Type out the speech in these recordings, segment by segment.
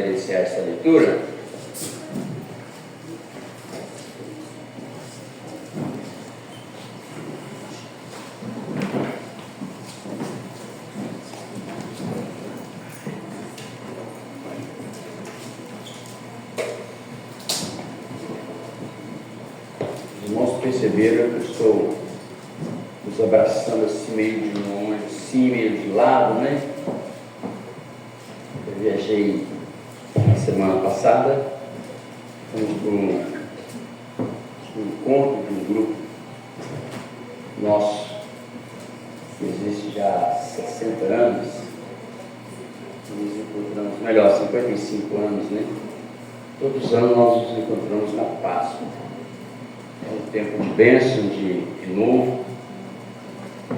poder iniciar essa leitura. Os irmãos perceberam que eu estou nos abraçando assim, meio de longe, assim, meio de lado, né? Eu viajei na semana passada, fomos para um encontro de um grupo nosso, que existe já há 60 anos, nos encontramos, melhor, 55 anos, né? Todos os anos nós nos encontramos na Páscoa. É um tempo de bênção, de novo,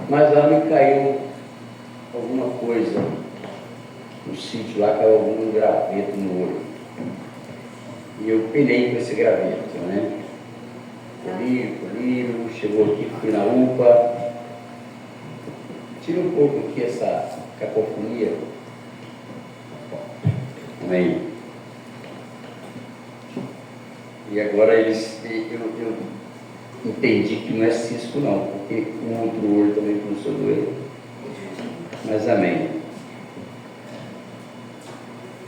mas lá me caiu alguma coisa no sítio, lá caiu algum graveto no olho. E eu penei com esse graveto, né? Colírio, chegou aqui, fui na UPA, tira um pouco aqui essa cacofonia. Amém? E agora eu entendi que não é cisco não, porque o outro olho também começou a doer. Mas amém.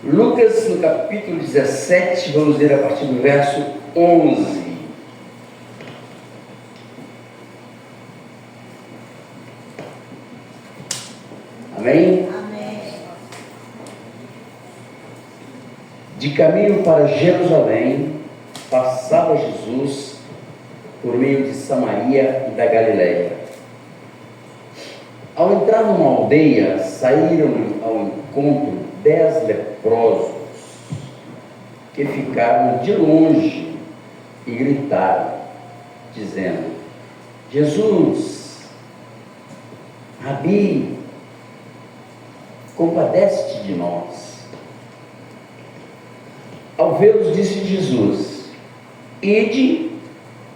Lucas, no capítulo 17, vamos ler a partir do verso 11. Amém? Amém. De caminho para Jerusalém, passava Jesus por meio de Samaria e da Galileia. Ao entrar numa aldeia, saíram ao encontro 10 leprosos, que ficaram de longe e gritaram, dizendo: Jesus, Rabi, compadece-te de nós. Ao vê-los, disse Jesus: ide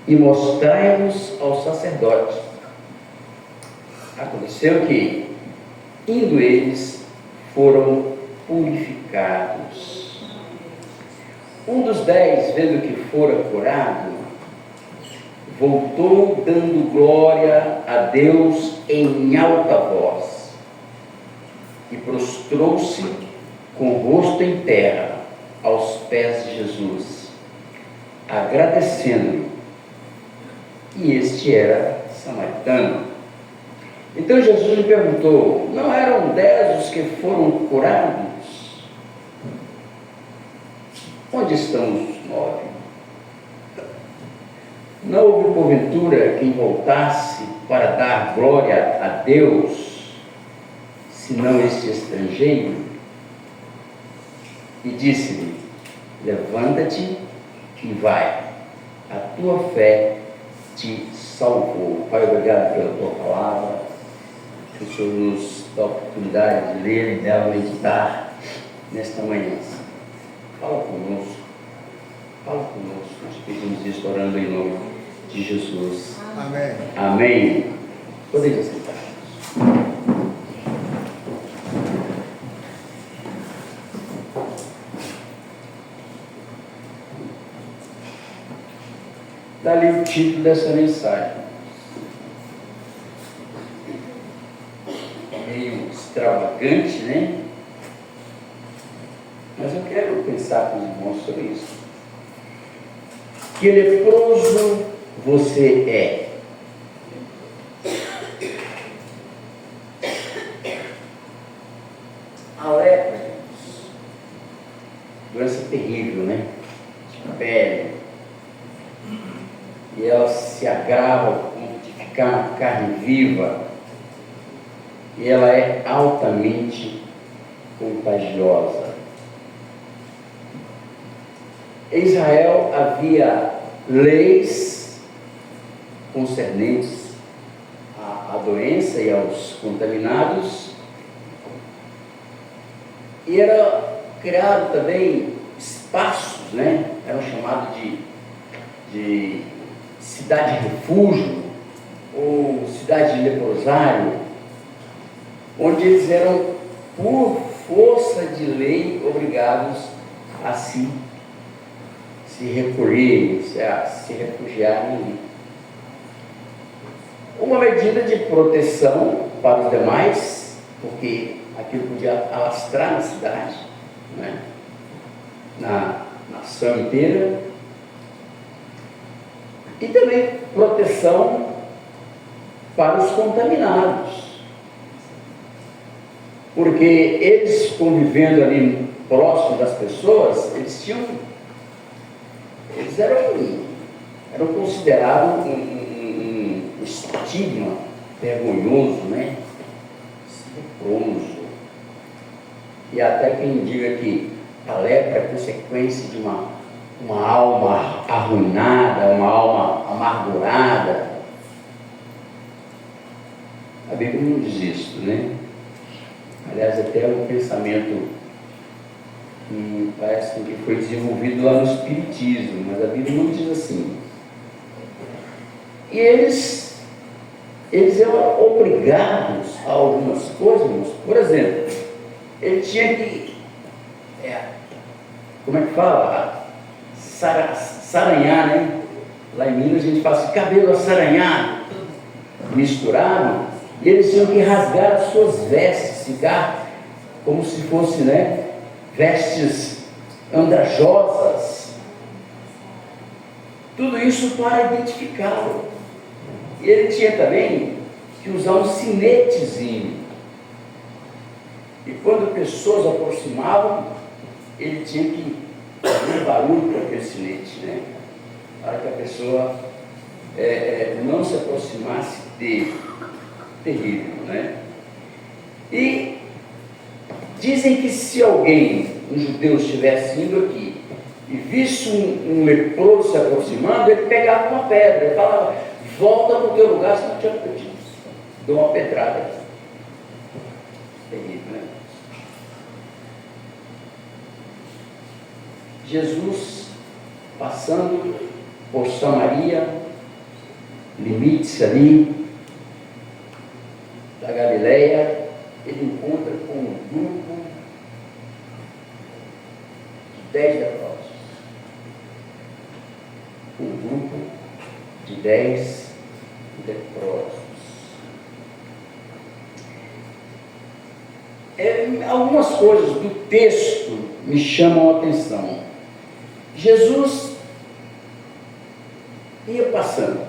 e mostrai-nos ao sacerdote. Aconteceu que, indo eles, foram purificados. Um dos 10, vendo que fora curado, voltou dando glória a Deus em alta voz e prostrou-se com o rosto em terra aos pés de Jesus, agradecendo-lhe. E este era samaritano. Então Jesus lhe perguntou: não eram 10 os que foram curados? Onde estão os 9? Não houve porventura quem voltasse para dar glória a Deus, senão este estrangeiro? E disse-lhe: levanta-te e vai, a tua fé te salvou. Pai, obrigado pela tua palavra, que o Senhor nos dá a oportunidade de ler e dela meditar nesta manhã. Fala conosco, nós pedimos isso orando em nome de Jesus. Amém. Amém. Podemos sentar. Dá-lhe o título dessa mensagem. Meio extravagante, né? Mas eu quero pensar com os irmãos sobre isso. Que leproso você é? A lepra, doença terrível, né? De pele. E ela se agrava ao ponto de ficar na carne viva. E ela é altamente contagiosa. Em Israel havia leis concernentes à doença e aos contaminados, e era criado também espaços, né? Eram chamados de cidade de refúgio ou cidade de leprosário, onde eles eram, por força de lei, obrigados a se recolher, se refugiar ali. Uma medida de proteção para os demais, porque aquilo podia alastrar na cidade, né? Na nação inteira, e também proteção para os contaminados, porque eles convivendo ali próximo das pessoas, eles eram considerados um estigma vergonhoso, né? Leproso. E até quem diga que a lepra é consequência de uma alma arruinada, uma alma amargurada. A Bíblia não diz isso, né? Aliás, até um pensamento que parece que foi desenvolvido lá no Espiritismo, mas a Bíblia não diz assim. E eles eram obrigados a algumas coisas. Por exemplo, ele tinha que, como é que fala? Saranhar, né? Lá em Minas a gente fala assim, cabelo assaranhado, misturado, e eles tinham que rasgar as suas vestes, ficar como se fosse, né, vestes andrajosas. Tudo isso para identificá-lo. E ele tinha também que usar um sinetezinho. E quando pessoas aproximavam, ele tinha que fazer barulho com aquele sinete, né? Para que a pessoa não se aproximasse dele. Terrível, né? E dizem que se alguém, um judeu, estivesse indo aqui e visse um leproso se aproximando, ele pegava uma pedra e falava, volta para o teu lugar, senão eu te dou uma pedrada. Terrível, né? Jesus, passando por Samaria, limites ali da Galileia, ele encontra com um grupo de 10 leprosos. Um grupo de 10 leprosos. Algumas coisas do texto me chamam a atenção. Jesus ia passando.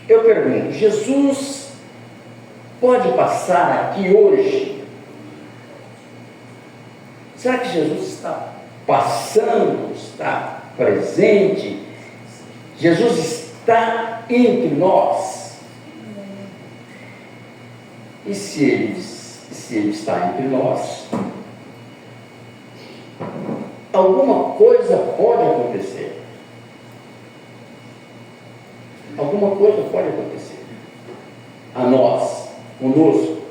Eu pergunto, Jesus pode passar aqui hoje? Será que Jesus está passando, está presente? Jesus está entre nós? E se ele está entre nós, alguma coisa pode acontecer. Alguma coisa pode acontecer a nós, conosco.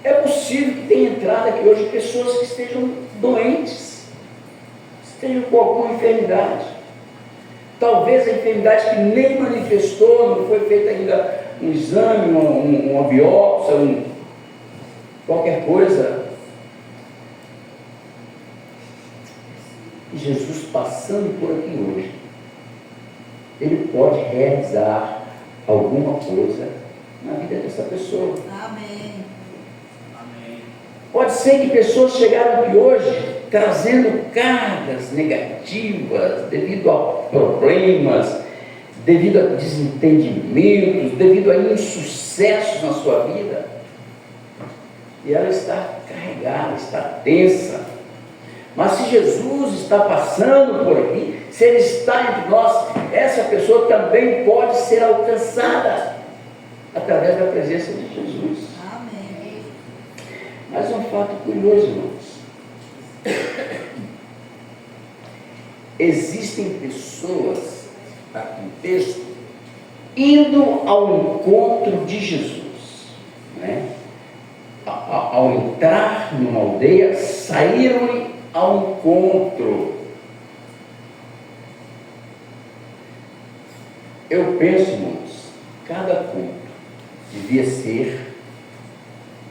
É possível que tenha entrado aqui hoje pessoas que estejam doentes, estejam com alguma enfermidade. Talvez a enfermidade que nem manifestou, não foi feita ainda um exame, uma biópsia, qualquer coisa. E Jesus passando por aqui hoje, ele pode realizar alguma coisa na vida dessa pessoa. Amém. Pode ser que pessoas chegaram aqui hoje trazendo cargas negativas devido a problemas, devido a desentendimentos, devido a insucessos na sua vida. E ela está carregada, está tensa. Mas se Jesus está passando por aqui, se Ele está entre nós, essa pessoa também pode ser alcançada através da presença de Jesus. Amém. Mas um fato curioso, irmãos. Existem pessoas, aqui no texto, indo ao encontro de Jesus, né? Ao entrar numa aldeia, saíram ao encontro. Eu penso, irmãos, cada culto devia ser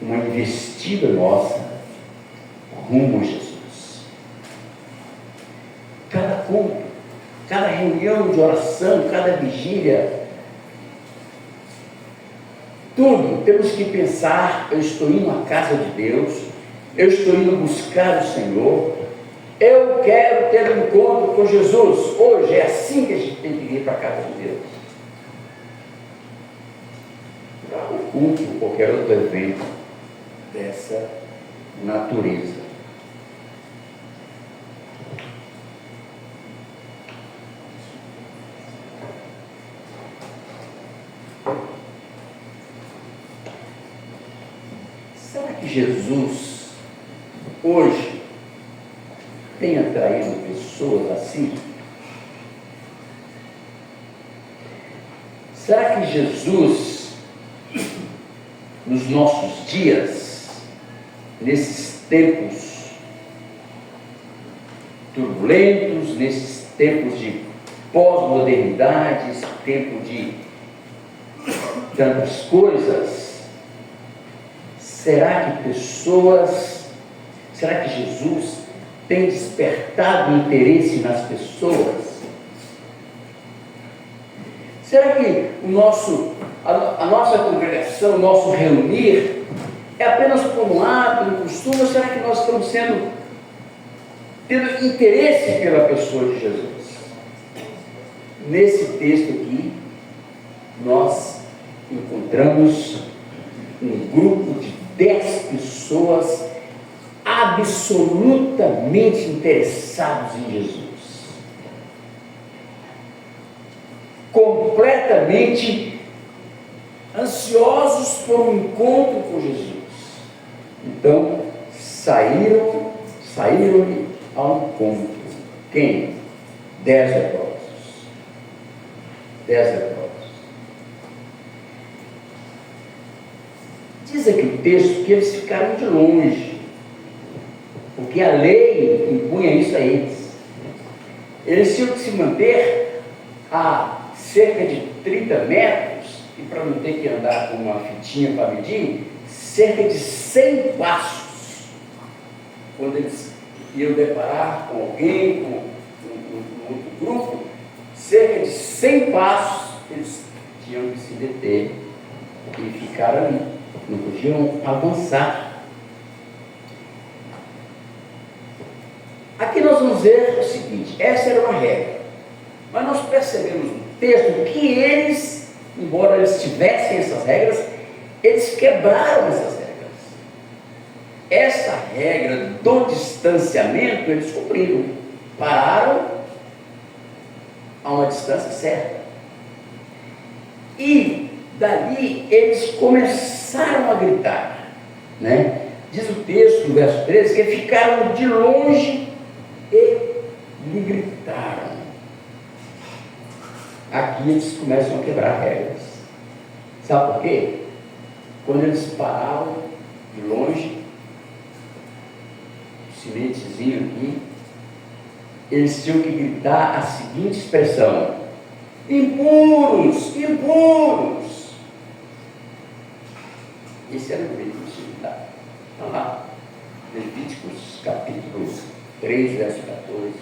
uma investida nossa rumo a Jesus. Cada culto, cada reunião de oração, cada vigília, tudo temos que pensar: eu estou indo à casa de Deus, eu estou indo buscar o Senhor, eu quero ter um encontro com Jesus. Hoje é assim que a gente tem que ir para a casa de Deus. Para um culto ou qualquer outro evento dessa natureza. Será que Jesus hoje tem atraído pessoas assim? Será que Jesus, nos nossos dias, nesses tempos turbulentos, nesses tempos de pós-modernidade, esse tempo de tantas coisas, será que Jesus tem despertado interesse nas pessoas? Será que a nossa congregação, o nosso reunir, é apenas por um hábito, um costume, ou será que nós estamos tendo interesse pela pessoa de Jesus? Nesse texto aqui, nós encontramos um grupo de 10 pessoas absolutamente interessados em Jesus, completamente ansiosos por um encontro com Jesus. Então saíram-lhe ao encontro. Quem? 10 leprosos. 10 leprosos. Diz aqui o texto que eles ficaram de longe, porque a lei impunha isso a eles. Eles tinham que se manter a cerca de 30 metros, e para não ter que andar com uma fitinha para medir, cerca de 100 passos. Quando eles iam deparar com alguém, com um outro grupo, cerca de 100 passos, eles tinham que se deter e ficar ali. Não podiam avançar. Aqui nós vamos ver o seguinte: essa era uma regra, mas nós percebemos no texto que eles, embora eles tivessem essas regras, eles quebraram essas regras. Essa regra do distanciamento eles cumpriram, pararam a uma distância certa, e dali eles começaram a gritar, né? Diz o texto, no verso 13, que ficaram de longe e lhe gritaram. Aqui eles começam a quebrar regras. Sabe por quê? Quando eles paravam de longe, um silentezinho aqui, eles tinham que gritar a seguinte expressão: impuros, impuros. Esse era o jeito de gritar. Está lá, Levíticos capítulo 3, verso 14.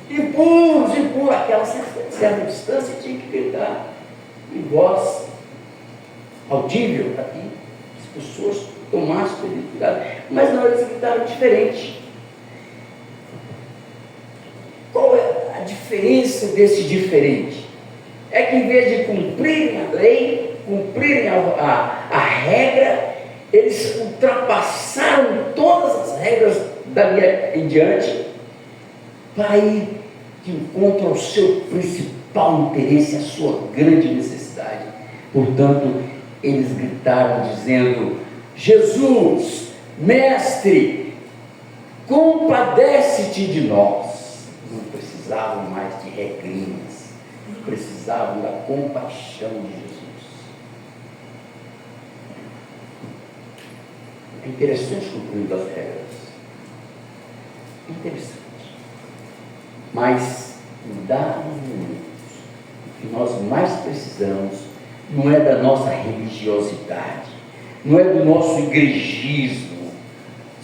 Impuros, impuros. Aquela certa distância tinha que gritar em voz audível, para que as pessoas tomassem cuidado. Mas não, eles gritaram diferente. Qual é a diferença desse diferente? É que em vez de cumprirem a lei, cumprirem a regra, eles ultrapassaram todas as regras dali em diante para ir de encontro ao seu principal interesse, a sua grande necessidade. Portanto, eles gritaram dizendo: Jesus, mestre, compadece-te de nós. Não precisavam mais de regrinhas, precisavam da compaixão de Jesus. É interessante cumprir as regras. É interessante. Mas, em dados momentos, o que nós mais precisamos não é da nossa religiosidade, não é do nosso igrejismo,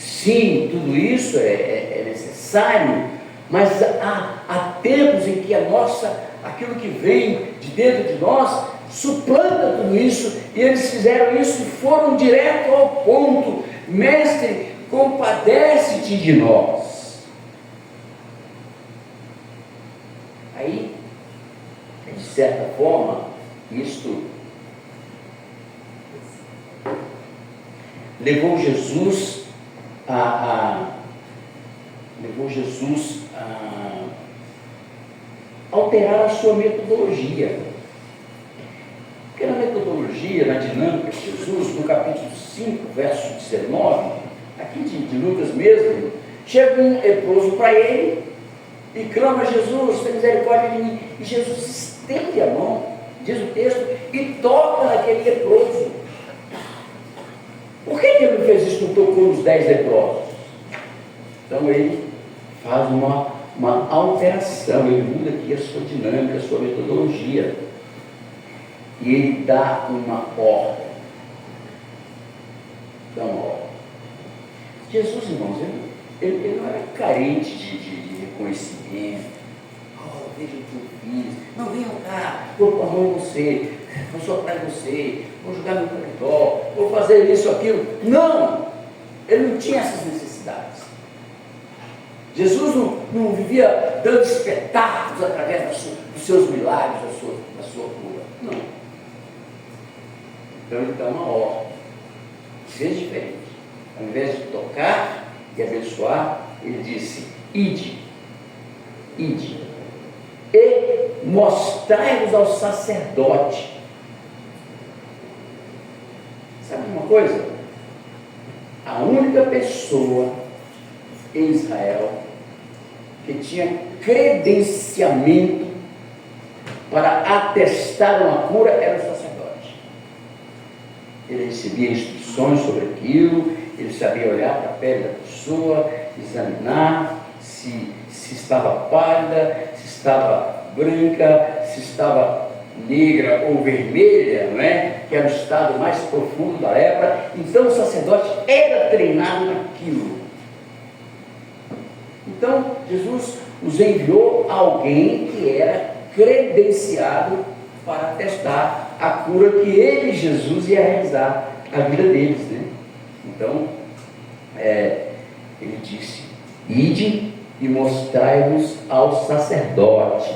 Sim, tudo isso é necessário, mas há tempos em que aquilo que vem de dentro de nós suplanta tudo isso, e eles fizeram isso e foram direto ao ponto: mestre, compadece-te de nós. Aí, de certa forma, isto levou Jesus a alterar a sua metodologia. Porque na metodologia, na dinâmica de Jesus, no capítulo 5, verso 19, aqui de Lucas mesmo, chega um leproso para ele e clama: Jesus, tem misericórdia de mim. E Jesus estende a mão, diz o texto, e toca naquele leproso. Por que ele não fez isso? Não tocou nos 10 leprosos? Então ele faz uma alteração, ele muda aqui a sua dinâmica, a sua metodologia, e ele dá uma ordem. Jesus, irmãos, ele não era carente de reconhecimento. Veja o que eu fiz. Não, venham cá, vou pôr a mão em você, vou soprar em você, vou jogar no corredor, vou fazer isso, aquilo. Não! Ele não tinha essas necessidades. Jesus não vivia dando espetáculos através dos seus milagres, da sua cura. Não. Então ele dá uma ordem. Seja diferente. Ao invés de tocar e abençoar, ele disse: ide, e mostrai-vos ao sacerdote. Sabe uma coisa? A única pessoa em Israel que tinha credenciamento para atestar uma cura era o sacerdote. Ele recebia instruções sobre aquilo, ele sabia olhar para a pele da pessoa, examinar se estava pálida, se estava branca, se estava negra ou vermelha, não é? Que era o estado mais profundo da lepra. Então o sacerdote era treinado naquilo. Então Jesus os enviou a alguém que era credenciado para atestar a cura que ele, Jesus, ia realizar a vida deles, né? Então ele disse: ide e mostrai-vos aos sacerdotes.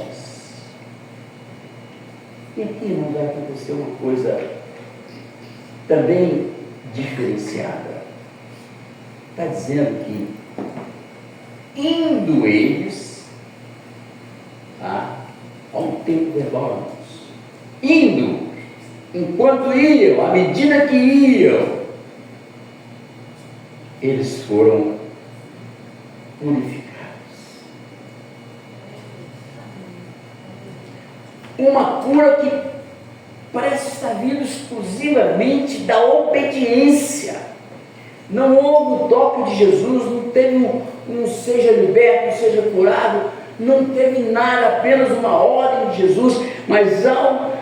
E aqui, irmãos, vai acontecer uma coisa também diferenciada. Está dizendo que indo eles, há um tempo verbal, indo, enquanto iam, à medida que iam, eles foram purificados. Uma cura que parece estar vindo exclusivamente da obediência. Não houve o toque de Jesus, não teve um seja liberto, seja curado, não teve nada, apenas uma ordem de Jesus, mas ao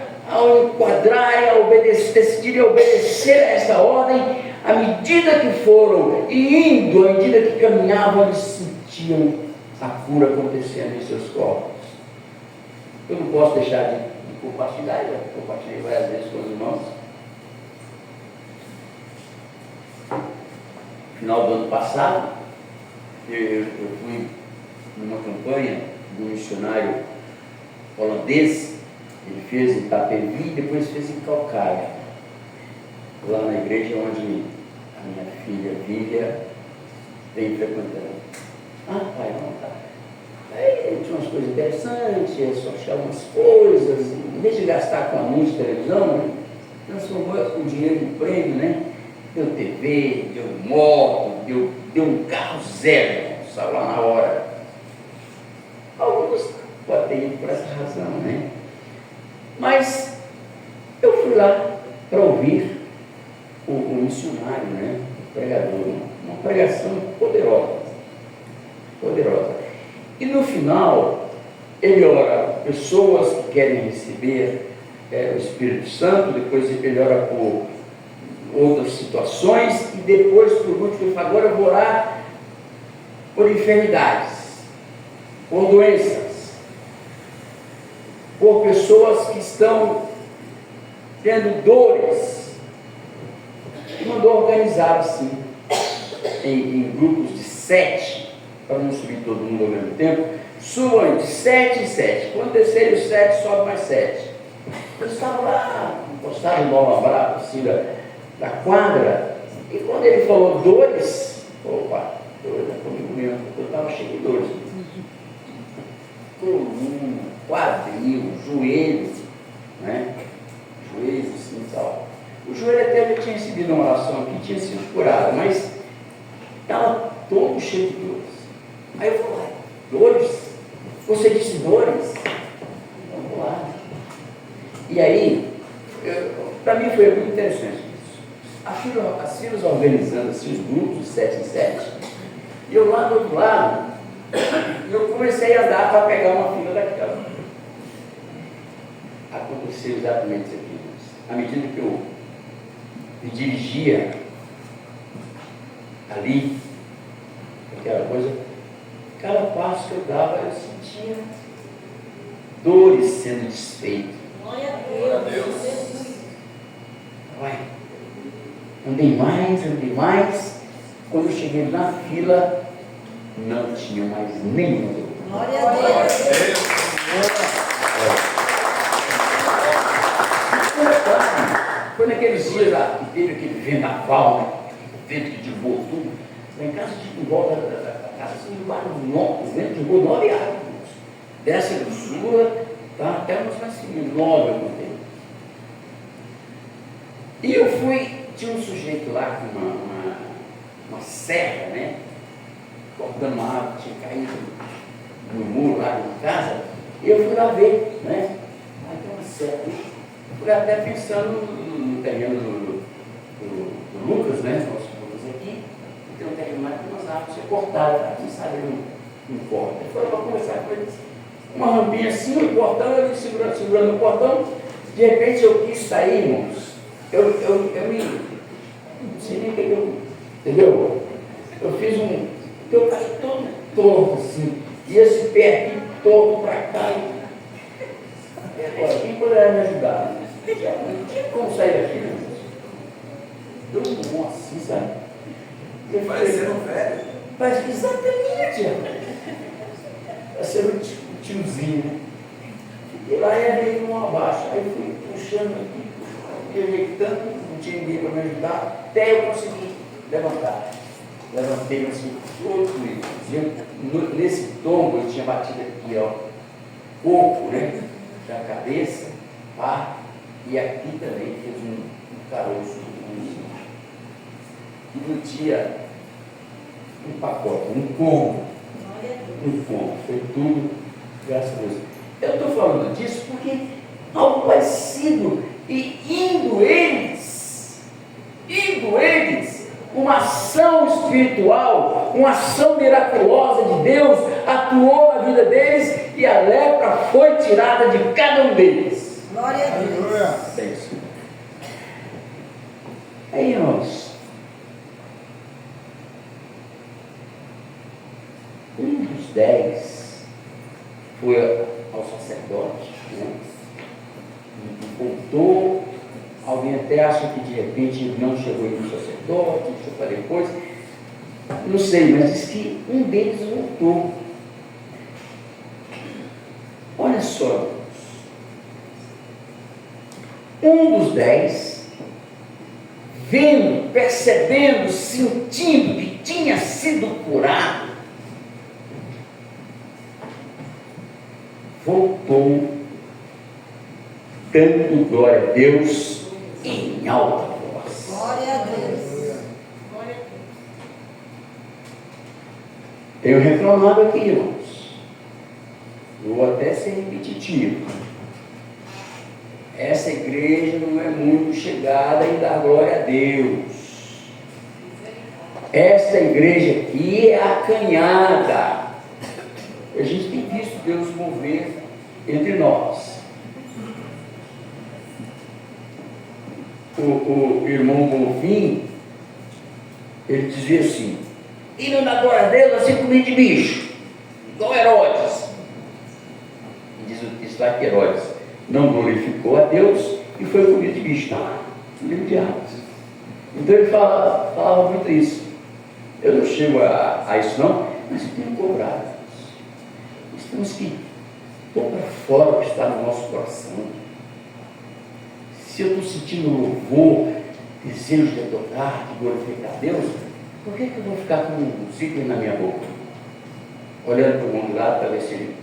enquadrar, ao obedecer, decidirem obedecer a essa ordem, à medida que foram e indo, à medida que caminhavam, eles sentiam a cura acontecendo em seus corpos. Eu não posso deixar de compartilhar, eu compartilhei várias vezes com os irmãos. No final do ano passado, eu fui numa campanha de um missionário holandês. Ele fez em Itapevi e depois fez em Calcaia, lá na igreja onde a minha filha Vívia vem frequentando. Pai, não, tá. Aí tinha umas coisas interessantes, só achava umas coisas, em vez de gastar com anúncio de televisão, transformou o dinheiro em prêmio, né? Deu TV, deu moto, deu um carro zero, saiu lá na hora. Alguns podem ter ido por essa razão, né? Mas eu fui lá para ouvir o missionário, né? O pregador, uma pregação poderosa. E no final, ele ora pessoas que querem receber o Espírito Santo, depois ele ora por outras situações, e depois, por último, agora eu vou orar por enfermidades, por doenças, por pessoas que estão tendo dores. E mandou organizar assim, em grupos de 7, para não subir todo mundo ao mesmo tempo. Subam de 7 em 7. Quando descerem os 7, sobe mais 7. Eu estava lá, encostado no alambrado, assim, da quadra, e quando ele falou dores, opa, dores é comigo mesmo, eu estava cheio de dores. Coluna, quadril, joelho, né? Joelho, assim, tal. O joelho até já tinha recebido uma oração aqui, tinha sido curado, mas estava todo cheio de dores. Aí eu falei, dores? Você disse dores? Vamos lá. E aí, para mim foi muito interessante isso. As filas organizando assim, os grupos de 7 em 7, e eu lá do outro lado, eu comecei a andar para pegar uma fila daquela. Aconteceu exatamente isso aqui. À medida que eu me dirigia ali, aquela coisa, cada passo que eu dava, eu sentia dores sendo desfeitas. Glória a Deus. Vai. Andei mais. Quando eu cheguei na fila, não tinha mais nenhuma dor. Glória a Deus. Foi naqueles dias lá que teve aquele vendaval, né? Vento que derrubou tudo. Lá em casa, em volta da casa, assim, o vento derrubou 9 árvores. Desce do sul, tá, até umas mais fininhas, 9 eu contei. E eu fui, tinha um sujeito lá com uma serra, né? Cortando uma árvore, tinha caído no muro lá de uma casa, e eu fui lá ver, né? Aí tem uma serra. Fui até pensando no terreno do Lucas, né? Nosso Lucas aqui, e tem um terreno lá com umas árvores cortadas, quem sabe ele não corta. Eu fui para conversar com eles. Uma rampinha assim, um portão, ele segurando o portão, de repente eu quis sair, irmãos. Eu não sei nem o que eu, entendeu? Eu fiz eu caí todo torto assim, e esse pé aqui torto para cá. E agora, quem poderá me ajudar? Não tinha como sair daqui, né? Deu um bom assim, sabe? Parecendo velho. Parece exatamente, parecendo um tiozinho, né? E lá ia meio um abaixo, aí fui puxando aqui, me ajeitando, não tinha ninguém para me ajudar, até eu conseguir levantar. Levantei assim, todo isso. Nesse tombo eu tinha batido aqui, ó, corpo, né? Da cabeça, pá, e aqui também fez um caroço. E no dia, um pacote, um combo. Foi tudo, graças a Deus. Eu estou falando disso porque algo parecido, e indo eles, uma ação espiritual, uma ação miraculosa de Deus atuou na vida deles e a lepra foi tirada de cada um deles. Glória a Deus. É isso. Aí, irmãos, um dos 10 foi ao sacerdote, né? E voltou. Alguém até acha que de repente ele não chegou aí no sacerdote, deixou para depois. Não sei, mas diz que um deles voltou. Olha só, um dos 10, vendo, percebendo, sentindo que tinha sido curado, voltou, dando glória a Deus em alta voz. Glória a Deus. Tenho reclamado aqui, irmãos. Vou até ser repetitivo. Essa igreja não é muito chegada em dar glória a Deus. Essa igreja aqui é acanhada. A gente tem visto Deus mover entre nós. o irmão Bonfim, ele dizia assim: e não dá glória a Deus assim comida de bicho, igual Herodes. E diz o texto lá que Herodes não glorificou a Deus e foi comido de bicho. Está lá, no livro de Atos. Então ele falava muito isso. Eu não chego a isso não, mas eu tenho cobrado. Nós temos que pôr para fora o que está no nosso coração. Se eu estou sentindo louvor, desejo de adorar, de glorificar a Deus, por que eu vou ficar com um zíper na minha boca? Olhando para o mundo lado para ver se ele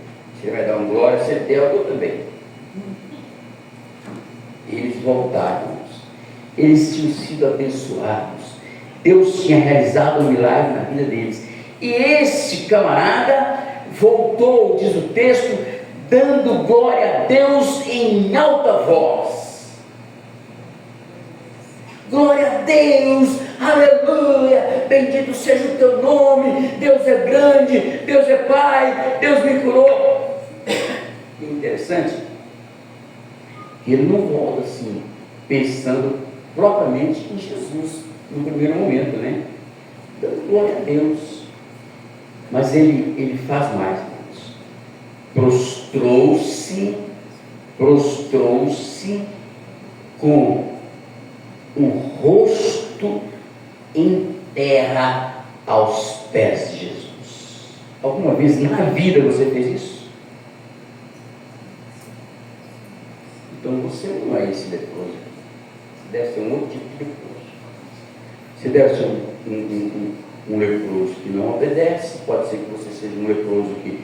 vai dar uma glória, se ele der, eu também. Eles voltaram, eles tinham sido abençoados, Deus tinha realizado um milagre na vida deles, e esse camarada voltou, diz o texto, dando glória a Deus em alta voz. Glória a Deus, aleluia, bendito seja o teu nome, Deus é grande, Deus é Pai, Deus me curou. Interessante que ele não volta assim, pensando propriamente em Jesus, no primeiro momento, né? Dando glória a Deus. Mas ele faz mais, irmãos. Prostrou-se com o rosto em terra aos pés de Jesus. Alguma vez na vida você fez isso? Então você não é esse leproso. Você deve ser um outro tipo de leproso. Você deve ser um leproso que não obedece. Pode ser que você seja um leproso que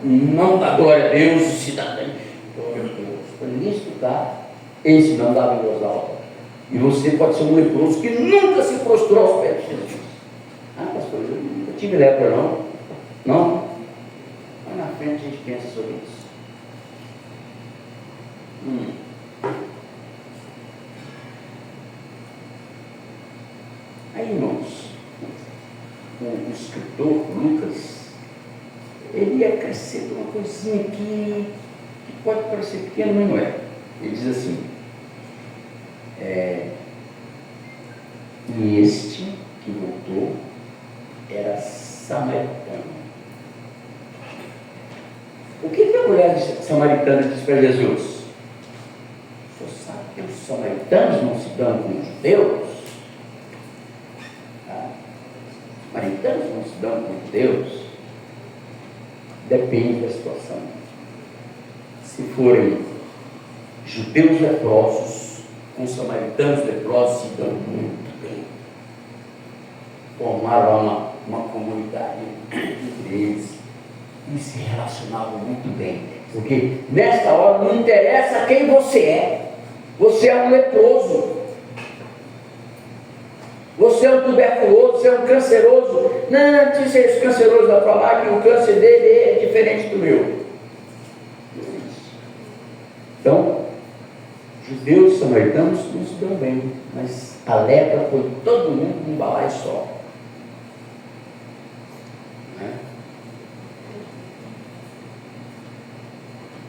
não dá glória a Deus, se dá glória a Deus. Para ninguém escutar, esse não dava em voz alta. E você pode ser um leproso que nunca se prostrou aos pés de Jesus. Ah, pastor, eu nunca tive lepra, não. Não? Mas na frente a gente pensa sobre isso. Aí, irmãos, o escritor Lucas, ele ia acrescentar uma coisinha que pode parecer pequena, mas não é. Ele diz assim: e este que voltou era samaritano. O que a mulher samaritana disse para Jesus? Você sabe que os samaritanos não se dão com os judeus? Os samaritanos não se dão com os judeus? Depende da situação. Se forem judeus leprosos com samaritanos leprosos, se dão muito bem. Formaram lá uma comunidade entre eles e se relacionavam muito bem, porque nesta hora não interessa quem você é. Você é um leproso, você é um tuberculoso, você é um canceroso. Não, se esse canceroso vai falar que o câncer dele é diferente do meu. Então, judeus e samaritanos não se dão bem, mas a lepra foi todo mundo num balaio só.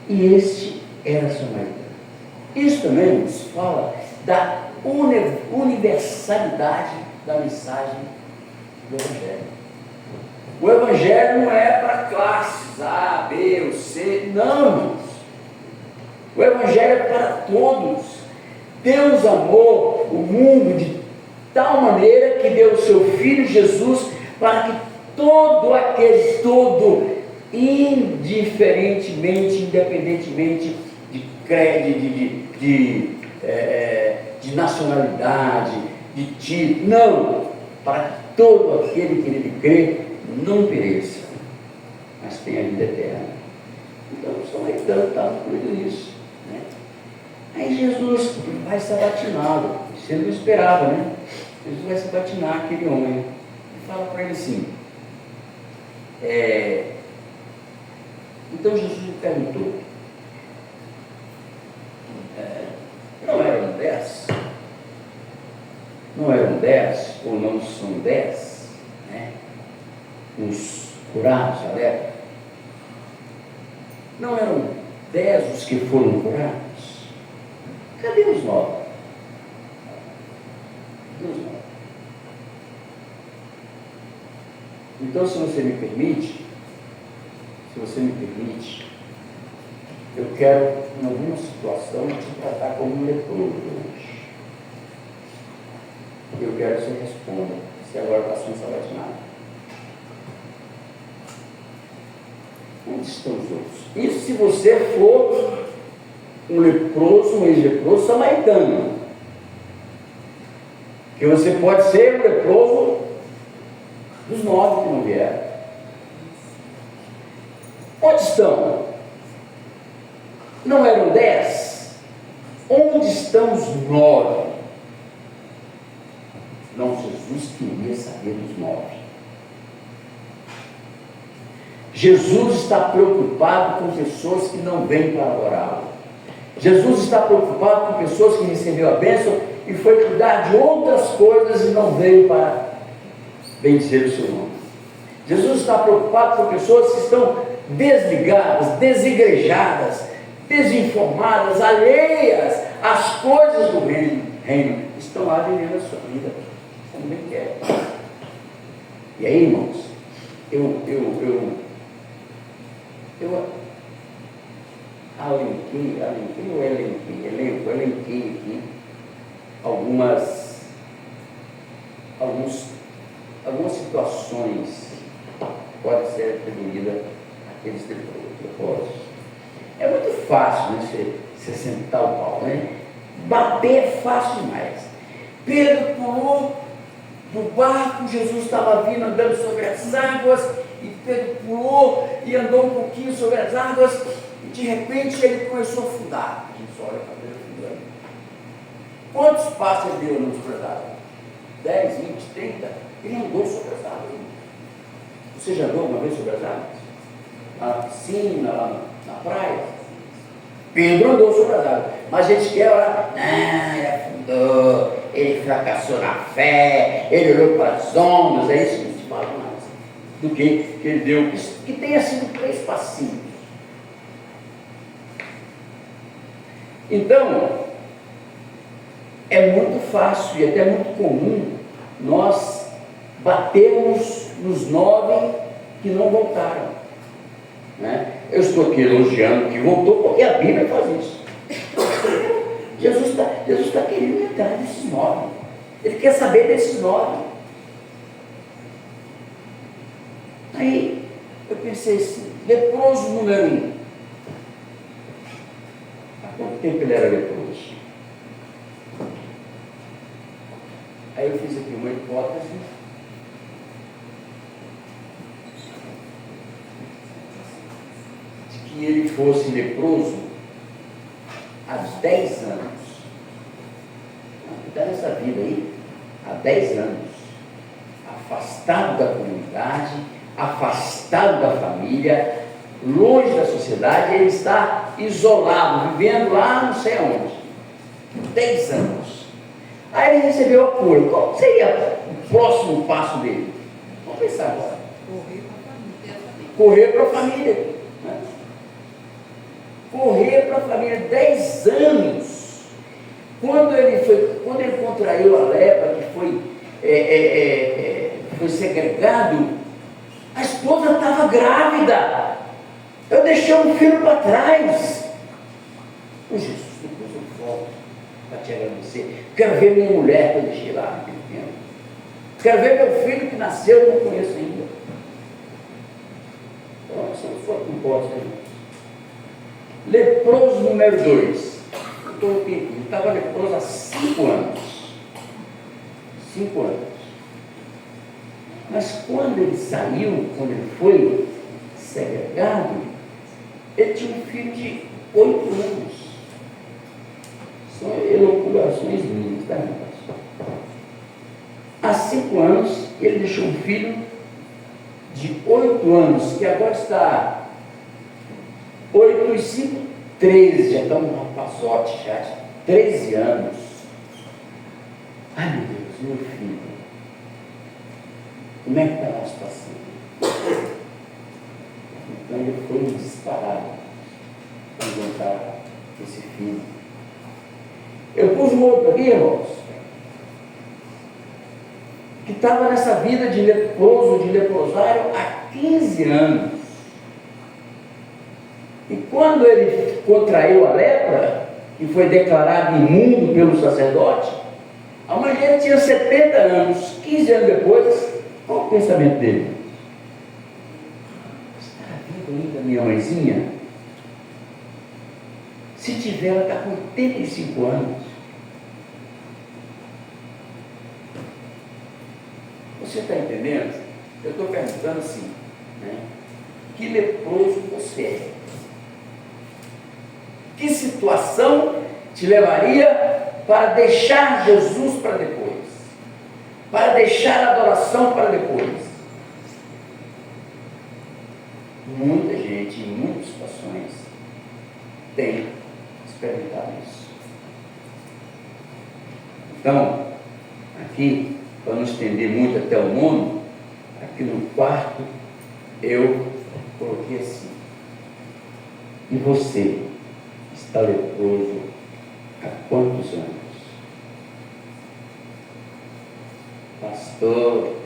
E este era samaritano. Isso também nos fala da universalidade da mensagem do Evangelho. O Evangelho não é para classes A, B ou C, não, irmãos. O Evangelho é para todos. Deus amou o mundo de tal maneira que deu o seu Filho Jesus para que todo aquele, indiferentemente, independentemente de crédito, de nacionalidade, de título, não, para que todo aquele que nele crê não pereça, mas tenha vida eterna. Então o samaritano estava incluído nisso, né? Aí Jesus vai sabatiná-lo, isso ele não esperava, né? Jesus vai sabatinar aquele homem e fala para ele assim. Então Jesus lhe perguntou: não eram 10? Não eram 10? Ou não são 10? Né? Os curados da lepra? Não eram 10 os que foram curados? Cadê os 9? Então, se você me permite, eu quero, em alguma situação, te tratar como um leproso hoje. Eu quero que você responda, se agora está sendo sabatinado. Onde estão os outros? Isso se você for um leproso, um ex-leproso samaritano. Porque você pode ser um leproso dos 9 que não vieram. Onde estão? Não eram 10? Onde estão os 9? Não, Jesus queria saber dos 9. Jesus está preocupado com pessoas que não vêm para adorá-lo. Jesus está preocupado com pessoas que receberam a bênção e foi cuidar de outras coisas e não veio para bendizer o seu nome. Jesus está preocupado com pessoas que estão desligadas, desigrejadas, desinformadas, alheias às coisas do reino. Estão lá vivendo a sua vida como bem quer. E aí, irmãos, eu elenquei aqui algumas situações que podem ser atribuídas àqueles propósitos. É muito fácil, né, você sentar o pau, né? Bater é fácil demais. Pedro pulou do barco, Jesus estava vindo andando sobre as águas, e Pedro pulou e andou um pouquinho sobre as águas, e de repente ele começou a afundar. A gente só olha para Pedro afundando. Quantos passos ele deu sobre as águas? 10, 20, 30? Ele andou sobre as águas. Você já andou alguma vez sobre as águas? Na piscina, lá na praia? Pedro andou sobre as águas. Mas a gente quer olhar, ele afundou, ele fracassou na fé, ele olhou para as ondas, é isso que a gente fala mais. Do que ele deu, que tenha sido 3 passinhos. Então, é muito fácil e até muito comum nós batermos nos 9 que não voltaram, né? Eu estou aqui elogiando que voltou porque a Bíblia faz isso. Jesus está querendo entrar nesses 9. Ele quer saber desses 9. Aí eu pensei assim, leproso número 1. Há quanto tempo ele era leproso? Aí eu fiz aqui uma hipótese. De que ele fosse leproso há 10 anos. Está nessa vida aí, há 10 anos. Afastado da comunidade, afastado da família, longe da sociedade, ele está isolado, vivendo lá não sei aonde. 10 anos. Aí ele recebeu a cura. Qual seria o próximo passo dele? Vamos pensar agora. Correr para a família. Né? Correr para a família. 10 anos. Quando ele contraiu a lepra, que foi segregado, a esposa estava grávida. Eu deixei um filho para trás. Oh, Jesus, depois eu volto para te agradecer. Quero ver minha mulher que eu deixei lá naquele tempo. Quero ver meu filho que nasceu, eu não conheço ainda. Então, se não for com posse, leproso número 2. Ele estava leproso há 5 anos. 5 anos. Mas quando ele saiu, quando ele foi segregado, ele tinha um filho de 8 anos. São elucubrações minhas, tá? Há 5 anos, ele deixou um filho de 8 anos, que agora está 8 e 5, 13, já estamos no passote, já 13 anos. Ai, meu Deus, meu filho, como é que está a situação? Então ele foi disparado para encontrar esse filho. Eu pus um outro aqui, irmãos, que estava nessa vida de leproso, de leprosário 15 anos. E quando ele contraiu a lepra, e foi declarado imundo pelo sacerdote, a mãe dele tinha 70 anos. 15 anos depois, qual o pensamento dele? Está viva ainda minha mãezinha? Se tiver, ela está com 85 anos. Você está entendendo? Eu estou perguntando assim, né? Que leproso você é? Que situação te levaria para deixar Jesus para depois? Para deixar a adoração para depois? Muita gente, em muitas situações, tem experimentado isso. Então, aqui, para não estender muito até o mundo, aqui no quarto, eu coloquei assim: e você está leproso há quantos anos? Pastor,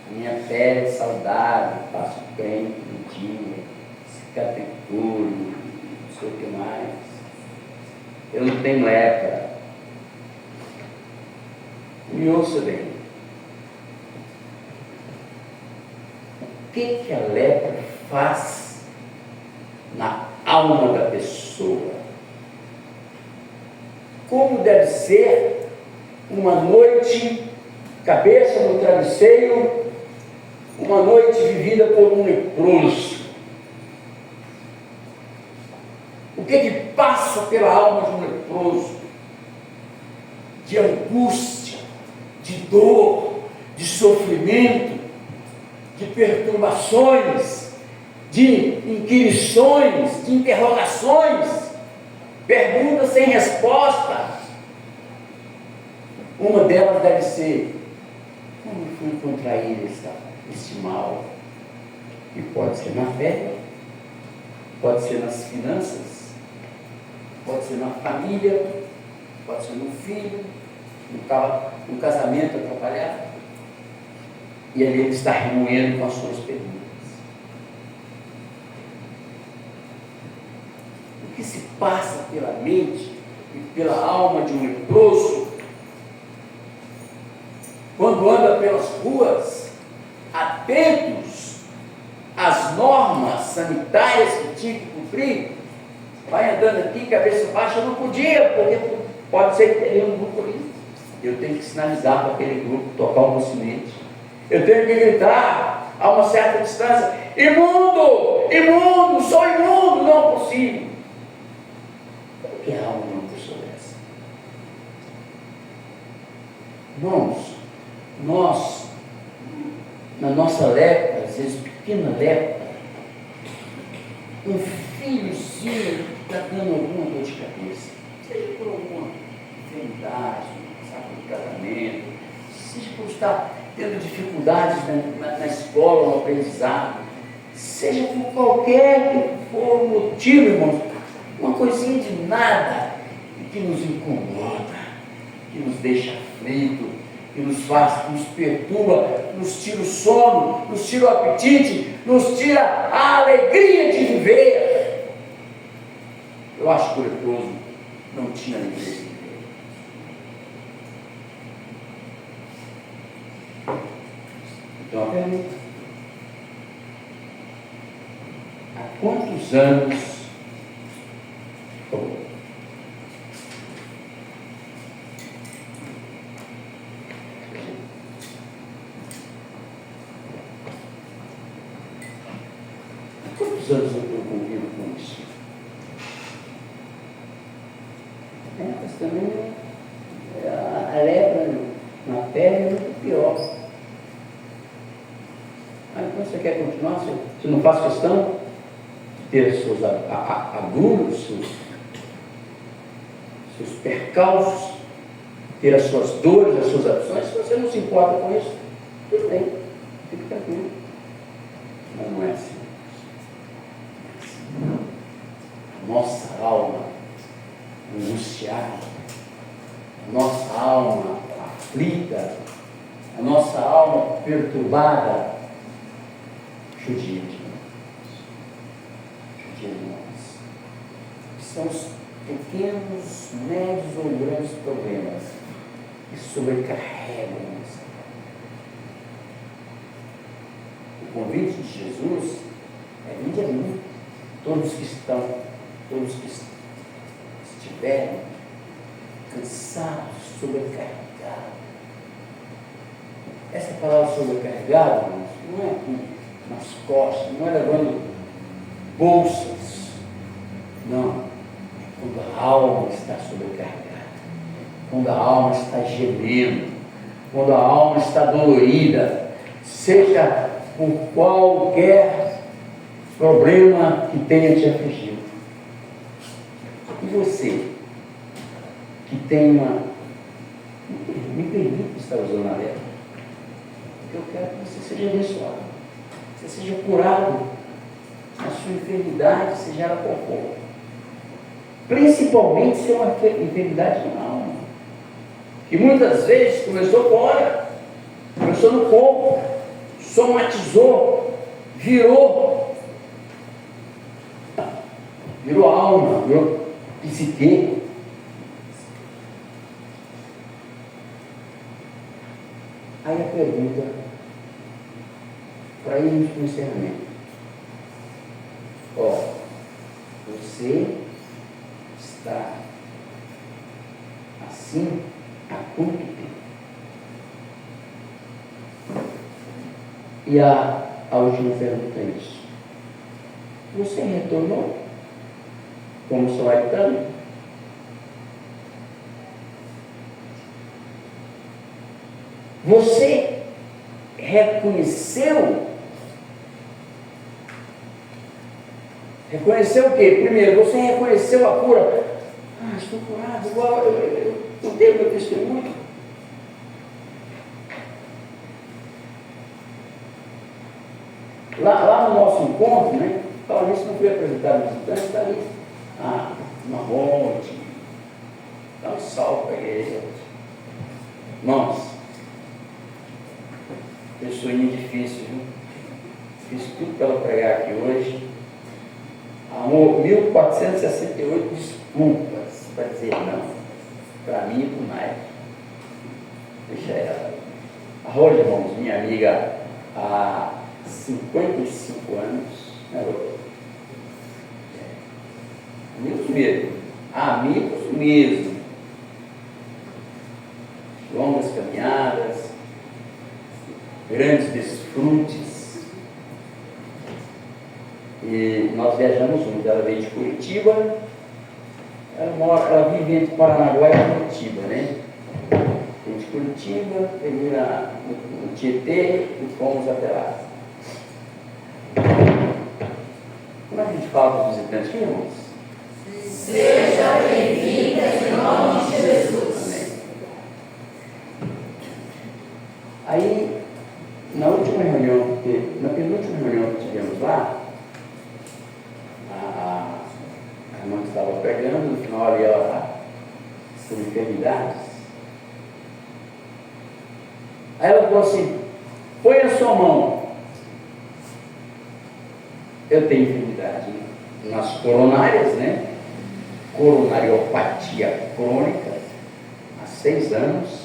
a minha pele é saudável, faço creme todo dia, cicatecuro, não sei o que mais. Eu não tenho lepra. Me ouça bem. O que a lepra faz na alma da pessoa? Como deve ser uma noite, cabeça no travesseiro, uma noite vivida por um leproso? O que passa pela alma de um leproso? De angústia, de dor, de sofrimento, de perturbações, de inquirições, de interrogações, perguntas sem resposta. Uma delas deve ser: como fui contrair esse mal? E pode ser na fé, pode ser nas finanças, pode ser na família, pode ser no filho, no casamento atrapalhado. E ali ele está remoendo com as suas perguntas. O que se passa pela mente e pela alma de um leproso quando anda pelas ruas, atentos às normas sanitárias que tinha que cumprir? Vai andando aqui, cabeça baixa, eu não podia, porque pode ser que tenha um grupo ali. Eu tenho que sinalizar para aquele grupo, tocar o sinete. Eu tenho que gritar a uma certa distância: imundo, imundo, sou imundo, não é possível. O que é a alma de uma pessoa dessa? Irmãos, nós, na nossa lepra, às vezes pequena lepra, um filhozinho está dando alguma dor de cabeça, seja por alguma enfermidade, de casamento, seja por estar tendo dificuldades na escola, no aprendizado, seja por qualquer que for o motivo, irmãos, uma coisinha de nada que nos incomoda, que nos deixa aflito, que nos faz, que nos perturba, nos tira o sono, nos tira o apetite, nos tira a alegria de viver. Eu acho que o leproso não tinha alegria de viver. Então, a pergunta: há quantos anos? Há quantos anos eu convivo com isso? Mas também a lepra na pele é muito pior. Então você quer continuar? Você não faz questão de ter os seus agruros, seus percalços, ter as suas dores, as suas aflições? Se você não se importa com isso, tudo bem, fique tranquilo. Mas não é assim. A nossa alma angustiada, a nossa alma aflita, a nossa alma perturbada, judia de nós. Judia de nós. São os pequenos, médios ou grandes problemas que sobrecarregam a nossa vida. O convite de Jesus é: vinde a mim, todos que estiverem cansados, sobrecarregados. Essa palavra sobrecarregado, irmãos, não é aqui nas costas, não é levando bolsas, não. Quando a alma está sobrecarregada, quando a alma está gemendo, quando a alma está dolorida, seja por qualquer problema que tenha te afligido. E você, que tem me permite estar usando a letra, porque eu quero que você seja abençoado, que você seja curado na sua enfermidade, seja ela qual for. Principalmente se é uma enfermidade na alma, que muitas vezes começou fora, começou no corpo, somatizou, virou alma, virou psique. Aí a pergunta, para irmos para o encerramento: você está assim há quanto tempo? E a última pergunta é isso: você retornou como samaritano? Você reconheceu? Reconheceu o quê? Primeiro, você reconheceu a cura. Estou curado, igual eu tenho meu testemunho. Lá no nosso encontro, né? Talvez não foi apresentado nos instantes, está ali. Marronte. Dá um salve para a igreja. Irmãos, pessoinha difícil, viu? Fiz tudo para ela pregar aqui hoje. Amor, 1468 desculpas para dizer não. Para mim e para o Mike. Deixa ela. A Rosa, irmãos, minha amiga há 55 anos. Amigos mesmo. Amigos mesmo. Longas caminhadas, grandes desfrutes. E nós viajamos juntos. Ela veio de Curitiba, ela vive entre Paranaguá e Curitiba, né? Veio de Curitiba, veio no Tietê e fomos até lá. Como é que a gente fala para os visitantes aqui, irmãos? Seja bem-vinda em nome de Jesus. Amém. Aí, na última reunião, na penúltima reunião que tivemos lá, a irmã que estava pregando, no final ali ela lá, sobre enfermidades. Aí ela falou assim: põe a sua mão. Eu tenho enfermidade nas coronárias, né? Coronariopatia crônica, há 6 anos,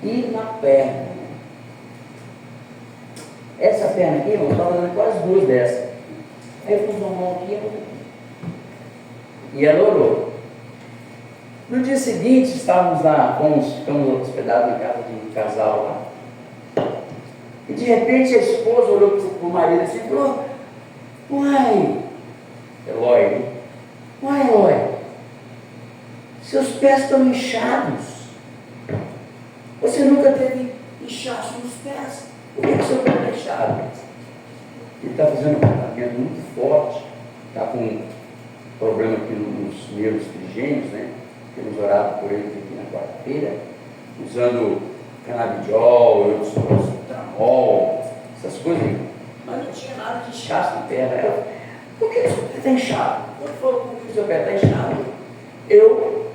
e na perna. Essa perna aqui, eu estava dando quase 2 dessas. Aí eu pus uma mão aqui e ela orou. No dia seguinte, estávamos lá, ficamos hospedados na casa de um casal lá. E de repente a esposa olhou para o marido assim e falou: uai, Eloy, seus pés estão inchados. Você nunca teve inchaço nos pés. Por que o seu pé está inchado? Ele está fazendo um tratamento muito forte, está com um problema aqui nos nervos trigêmeos, né? Temos orado por ele aqui na quarta-feira, usando canabidiol, eu uso tramol, essas coisas. Mas não tinha nada de inchaço na perna. Ela: por que o seu pé está inchado? Quando falou: por que o seu pé está inchado? Eu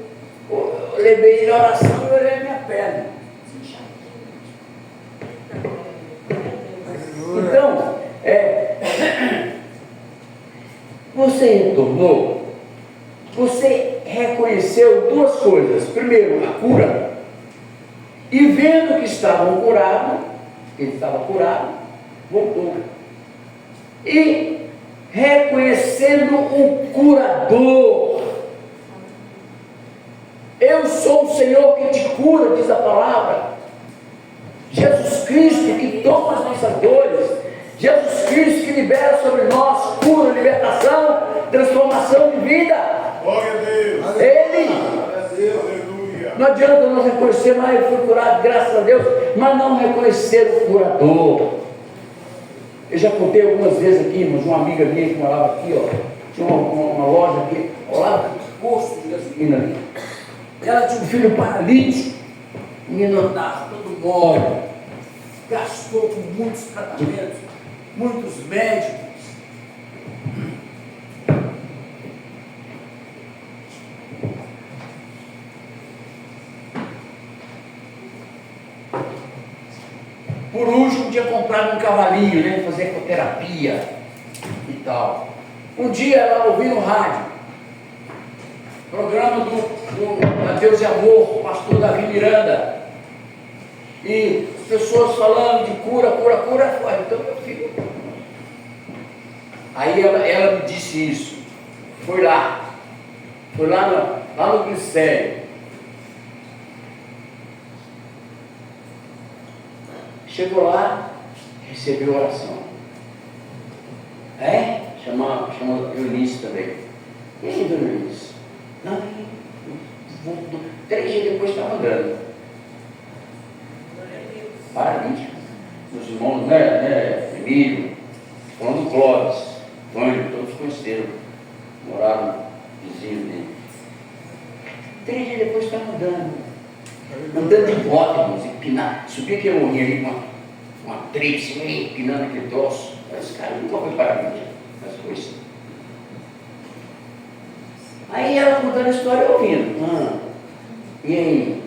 levei ele a oração e olhei a minha perna. Então, você retornou, você reconheceu duas coisas. Primeiro, a cura. E vendo que estavam curados, ele estava curado, voltou. E reconhecendo o curador. Eu sou o Senhor que te cura, diz a palavra. Jesus Cristo que toma as nossas dores. Jesus Cristo que libera sobre nós cura, libertação, transformação de vida. Glória a Deus. Ele. Aleluia. Não adianta nós reconhecer, mas eu fui curado, graças a Deus, mas não reconhecer o curador. Eu já contei algumas vezes aqui, irmãos, uma amiga minha que morava aqui, ó, tinha uma loja aqui, ao lado do posto de gasolina ali. Ela tinha um filho paralítico, o menino andava todo mole, gastou com muitos tratamentos, muitos médicos. Por último, tinha comprado um cavalinho, né, fazer ecoterapia e tal. Um dia ela ouviu no rádio, programa do Deus e Amor, pastor Davi Miranda, e as pessoas falando de cura, então meu filho. Aí ela me disse isso, foi lá no Glicério. Chegou lá, recebeu oração. Chama Eunice também. E aí, dona Eunice? Não, 3 dias depois estava andando. Paralítico. Os irmãos, Emílio, falando do Clóvis, Vânio, todos conheceram. Moraram vizinhos dele. 3 dias depois estava andando. Andando de bota, irmãos, empinando. Subia aquele morrinho ali com uma tríplice, empinando aquele troço. Esse cara nunca foi paralítico, mas foi assim. Aí ela contando a história, ouvindo. E aí?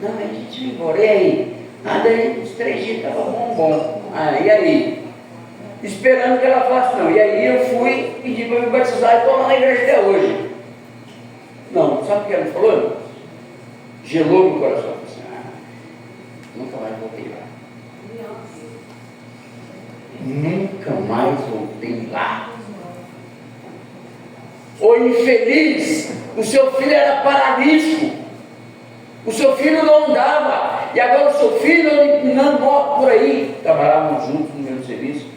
Não, a gente ia embora. E aí? Daí uns 3 dias estava bom. E aí? Esperando que ela falasse não. E aí eu fui pedir para me batizar e estou lá na igreja até hoje. Não, sabe o que ela me falou? Gelou no coração. Falei assim, nunca mais voltei lá. Nunca mais voltei lá. Ô infeliz, o seu filho era paralítico. O seu filho não andava. E agora o seu filho anda empinando moto por aí. Trabalhavam juntos no mesmo serviço.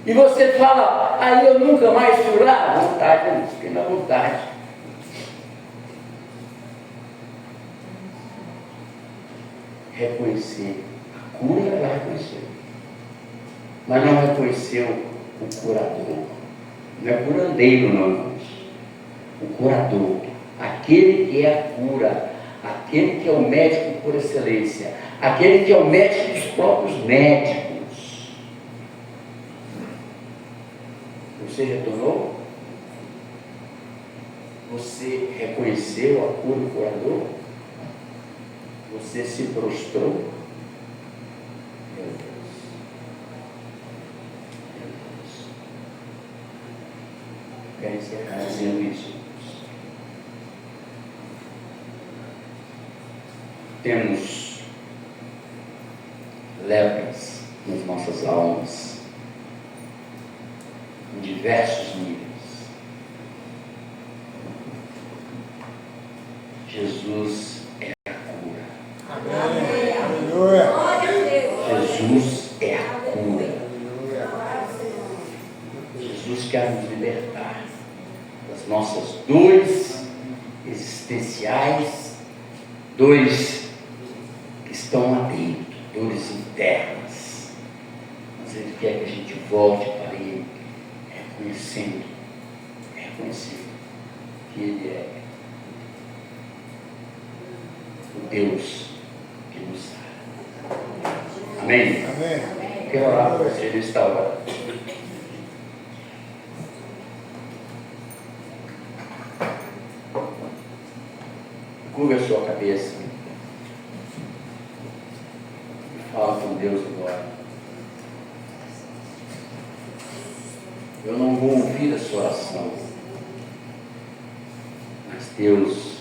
E você fala, aí eu nunca mais fui lá. Vontade, fiquei na vontade. Reconhecer a cura, ela reconheceu, mas não reconheceu o curador. Não é curandeiro, não, irmãos. O curador, aquele que é a cura, aquele que é o médico por excelência, aquele que é o médico dos próprios médicos. Você retornou? Você reconheceu a cura do curador? Você se prostrou? Meu Deus. Quero encerrar dizendo isso. Temos lepras nas nossas almas, em diversos níveis. Jesus é a cura. Aleluia. Jesus é a cura. Jesus quer nos libertar das nossas dores existenciais, dores que estão lá dentro, dores internas. Mas Ele quer que a gente volte para Ele, reconhecendo que Ele é o Deus que nos sara. Amém? Amém. Quero orar por você nesta hora. Curva a sua cabeça e fala com Deus agora. eu não vou ouvir a sua oração. Mas Deus